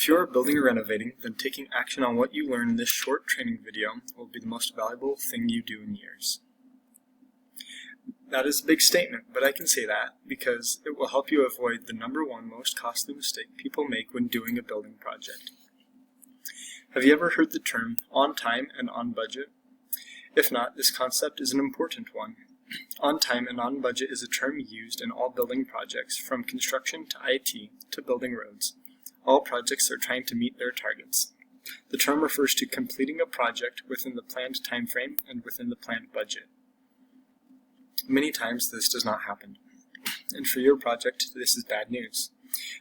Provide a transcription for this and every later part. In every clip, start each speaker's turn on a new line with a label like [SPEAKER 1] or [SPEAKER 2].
[SPEAKER 1] If you are building or renovating, then taking action on what you learn in this short training video will be the most valuable thing you do in years. That is a big statement, but I can say that because it will help you avoid the number one most costly mistake people make when doing a building project. Have you ever heard the term on time and on budget? If not, this concept is an important one. On time and on budget is a term used in all building projects, from construction to IT to building roads. All projects are trying to meet their targets. The term refers to completing a project within the planned time frame and within the planned budget. Many times this does not happen, and for your project this is bad news.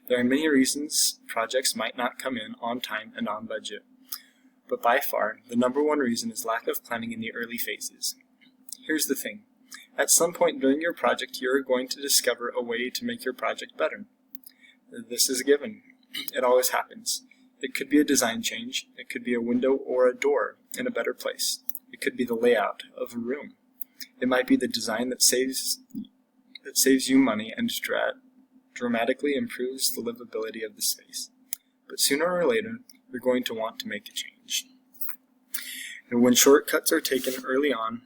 [SPEAKER 1] There are many reasons projects might not come in on time and on budget, but by far the number one reason is lack of planning in the early phases. Here's the thing. At some point during your project you are going to discover a way to make your project better. This is a given. It always happens. It could be a design change, it could be a window or a door in a better place. It could be the layout of a room. It might be the design that saves you money and dramatically improves the livability of the space. But sooner or later, you're going to want to make a change. And when shortcuts are taken early on,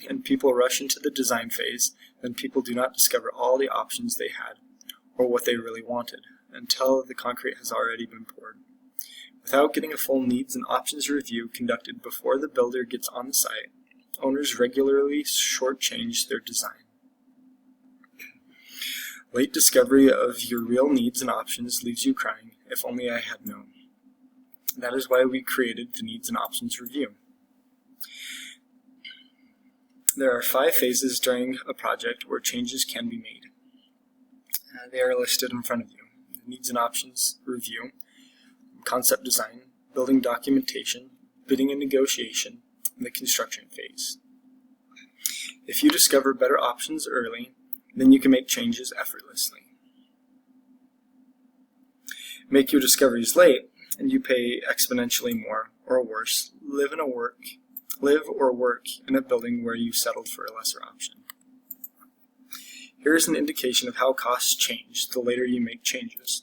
[SPEAKER 1] and people rush into the design phase, then people do not discover all the options they had, or what they really wanted, until the concrete has already been poured. Without getting a full needs and options review conducted before the builder gets on the site, owners regularly shortchange their design. Late discovery of your real needs and options leaves you crying, if only I had known. That is why we created the Needs and Options Review. There are 5 phases during a project where changes can be made. They are listed in front of you. The Needs and Options Review, Concept Design, Building Documentation, Bidding and Negotiation, and the Construction Phase. If you discover better options early, then you can make changes effortlessly. Make your discoveries late, and you pay exponentially more, or worse, live or work in a building where you settled for a lesser option. Here is an indication of how costs change the later you make changes.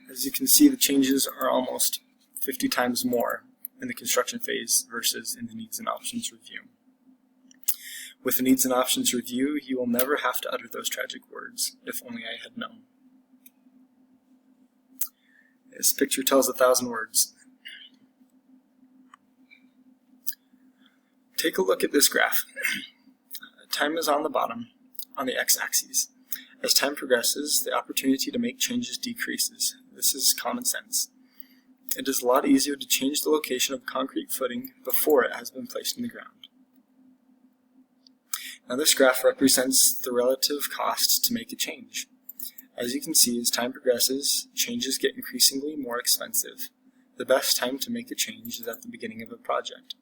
[SPEAKER 1] As you can see, the changes are almost 50 times more in the construction phase versus in the Needs and Options Review. With the Needs and Options Review, you will never have to utter those tragic words, if only I had known. This picture tells 1,000 words. Take a look at this graph. Time is on the bottom, on the x-axis. As time progresses, the opportunity to make changes decreases. This is common sense. It is a lot easier to change the location of concrete footing before it has been placed in the ground. Now this graph represents the relative cost to make a change. As you can see, as time progresses, changes get increasingly more expensive. The best time to make a change is at the beginning of a project.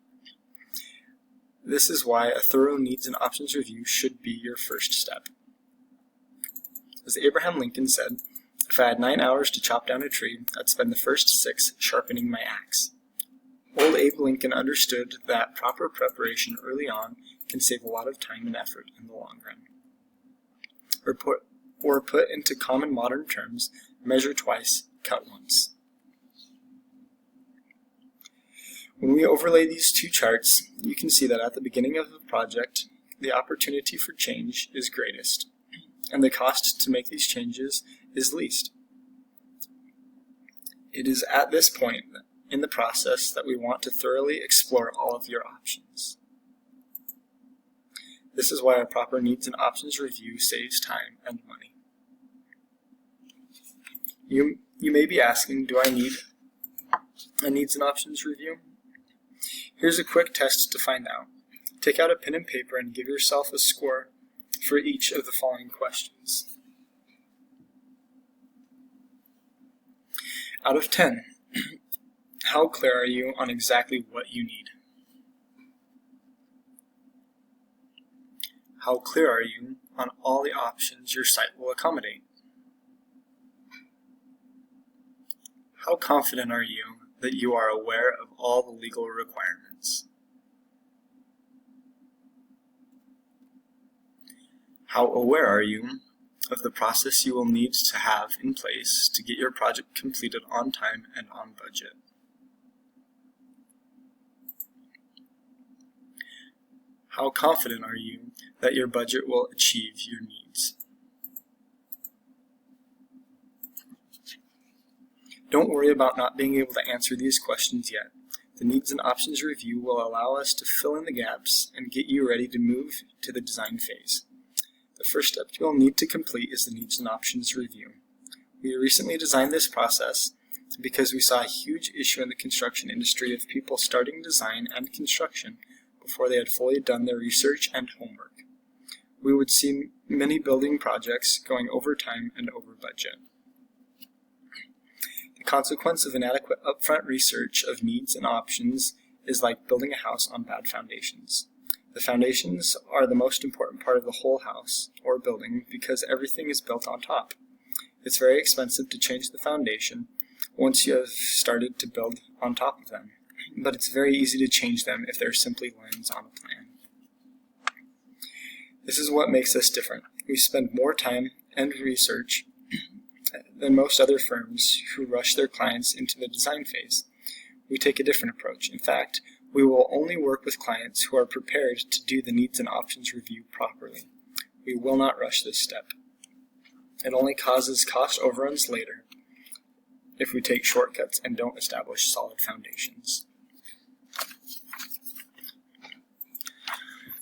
[SPEAKER 1] This is why a thorough Needs and Options Review should be your first step. As Abraham Lincoln said, "If I had 9 hours to chop down a tree, I'd spend the first 6 sharpening my axe." Old Abe Lincoln understood that proper preparation early on can save a lot of time and effort in the long run. Or put into common modern terms, measure twice, cut once. When we overlay these 2 charts, you can see that at the beginning of a project, the opportunity for change is greatest, and the cost to make these changes is least. It is at this point in the process that we want to thoroughly explore all of your options. This is why a proper Needs and Options Review saves time and money. You may be asking, do I need a Needs and Options Review? Here's a quick test to find out. Take out a pen and paper and give yourself a score for each of the following questions. Out of 10, how clear are you on exactly what you need? How clear are you on all the options your site will accommodate? How confident are you that you are aware of all the legal requirements? How aware are you of the process you will need to have in place to get your project completed on time and on budget. How confident are you that your budget will achieve your needs? Don't worry about not being able to answer these questions yet. The Needs and Options Review will allow us to fill in the gaps and get you ready to move to the design phase. The first step you'll need to complete is the Needs and Options Review. We recently designed this process because we saw a huge issue in the construction industry of people starting design and construction before they had fully done their research and homework. We would see many building projects going over time and over budget. The consequence of inadequate upfront research of needs and options is like building a house on bad foundations. The foundations are the most important part of the whole house or building because everything is built on top. It's very expensive to change the foundation once you have started to build on top of them, but it's very easy to change them if they're simply lines on a plan. This is what makes us different. We spend more time and research than most other firms who rush their clients into the design phase. We take a different approach. In fact, we will only work with clients who are prepared to do the Needs and Options Review properly. We will not rush this step. It only causes cost overruns later if we take shortcuts and don't establish solid foundations.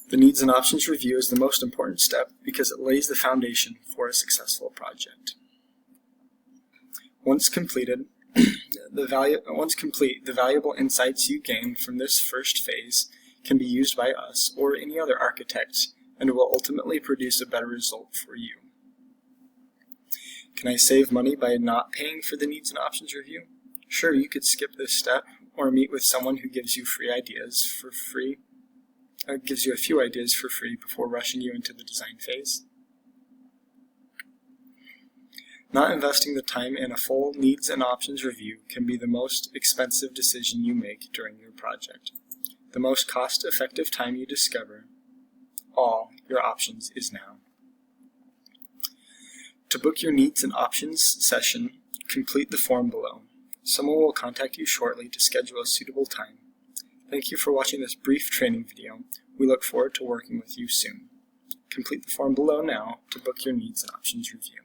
[SPEAKER 1] The Needs and Options Review is the most important step because it lays the foundation for a successful project. Once complete, the valuable insights you gain from this first phase can be used by us or any other architect and will ultimately produce a better result for you. Can I save money by not paying for the Needs and Options Review? Sure, you could skip this step or meet with someone who gives you a few ideas for free before rushing you into the design phase. Not investing the time in a full Needs and Options Review can be the most expensive decision you make during your project. The most cost-effective time you discover all your options is now. To book your Needs and Options session, complete the form below. Someone will contact you shortly to schedule a suitable time. Thank you for watching this brief training video. We look forward to working with you soon. Complete the form below now to book your Needs and Options Review.